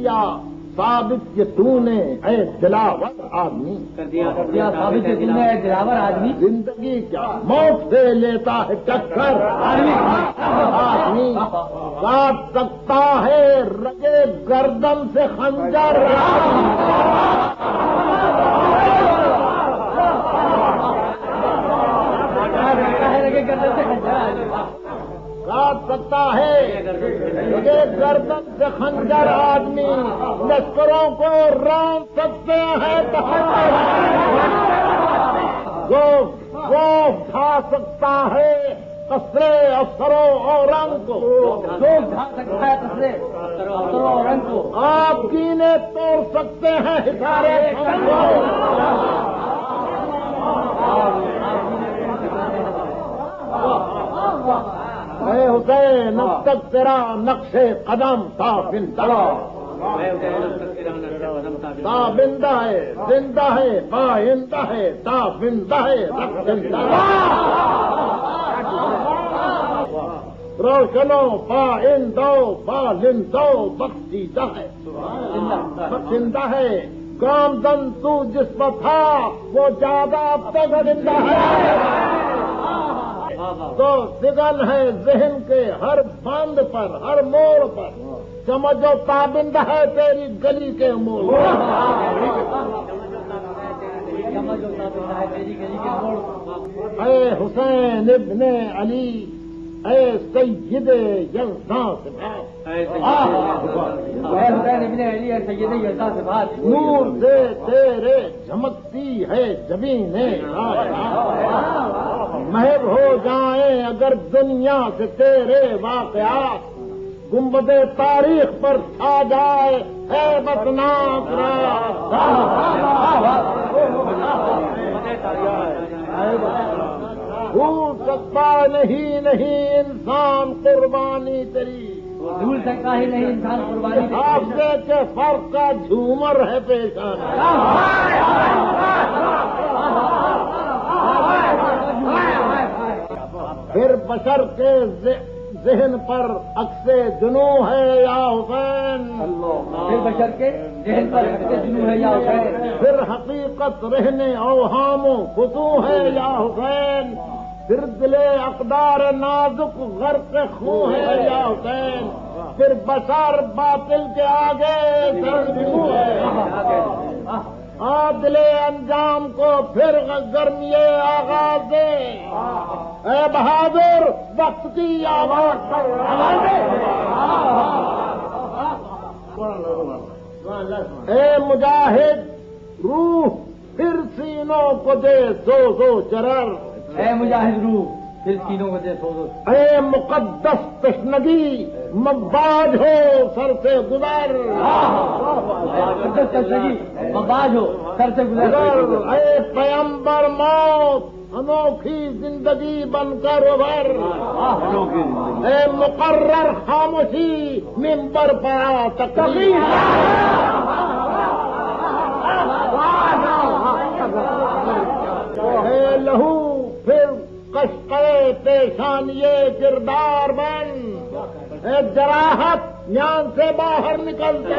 دیا ثابت کہ تو نے اے دلاور آدمی، کر دیا ثابت کہ تم نے اے دلاور آدمی، زندگی کیا موت سے لیتا ہے ٹکر آدمی کاٹ سکتا ہے رگے گردن سے خنجر کاٹ سکتا ہے رگے گردن سے خنجر آدمی لشکروں کو رون سکتے ہیں وہ اٹھا سکتا ہے قصرے افسروں اور رنگ کو، جو اٹھا سکتا ہے قصرے افسروں اور رنگ کو، آپ کینے توڑ سکتے ہیں ہتھارے اے حسین اب تک تیرا نقش قدم تھا بندہ ہے زندہ ہے پائندہ ہے بندہ ہے روشنوں پائندو بالندو بخشیدہ ہے بخشندہ ہے گامزن تو جس پر تھا وہ زیادہ اب تک زندہ ہے تو سگل ہے ذہن کے ہر بند پر ہر موڑ پر سمجھو تابند ہے تیری گلی کے موڑ اے حسین ابن علی اے سید یزداں سے بات نور سے تیرے جھمکتی ہے جبین محب ہو جائیں اگر دنیا سے تیرے واقعات گنبد تاریخ پر چھا جائے ہے بتناک بھول سکتا نہیں انسان قربانی تیری بھول سکتا ہی نہیں انسان قربانی حافظے کے فرق کا جھومر ہے پیشان پھر بشر کے ذہن پر عکس جنو ہے یا حسین پھر بشر کے ذہن پر عکس جنو ہے یا حسین پھر حقیقت رہنے اوہام و خطو ہے یا حسین پھر دل اقدار نازک غرق خون ہے یا حسین پھر بشر باطل کے آگے سرجو ہے عادل انجام کو پھر گرمی آغاز دے اے بہادر وقت کی آواز پر اے مجاہد روح پھر سینوں کو دے سو چرر اے مجاہد روح پھر سینوں کو دے سو اے مقدس تشنگی مباج ہو سر سے گزر مقدس تشنگی مباج ہو سر سے گزر اے پیمبر موت انوکھی زندگی بن کر ابھر اے مقرر خاموشی ممبر پڑا تقریر اے لہو پھر کشکے پیشانیے کردار بن اے جراحت میان سے باہر نکلتے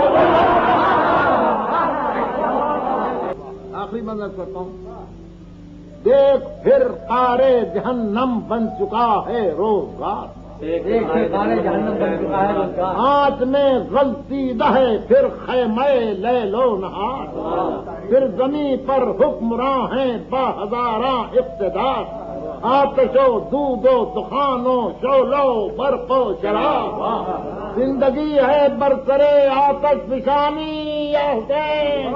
آخری منظر کرتا ہوں دیکھ پھر تارے جہنم بن چکا ہے روزگار ہاتھ میں غلطی دہے پھر خیمے لے لو نہار پھر زمین پر حکمراں ہیں با ہزاراں اقتدار آتشو دودھ و دخانوں شولو برق و شراب زندگی ہے برسرے آتش فشانی یا حسین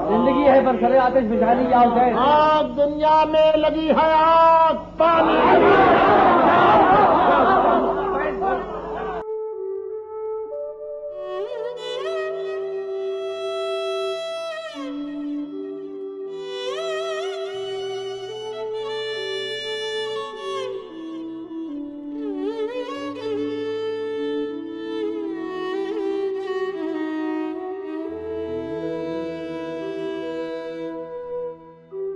زندگی ہے برسرے آتش فشانی یا حسین آگ دنیا میں لگی ہے آگ پانی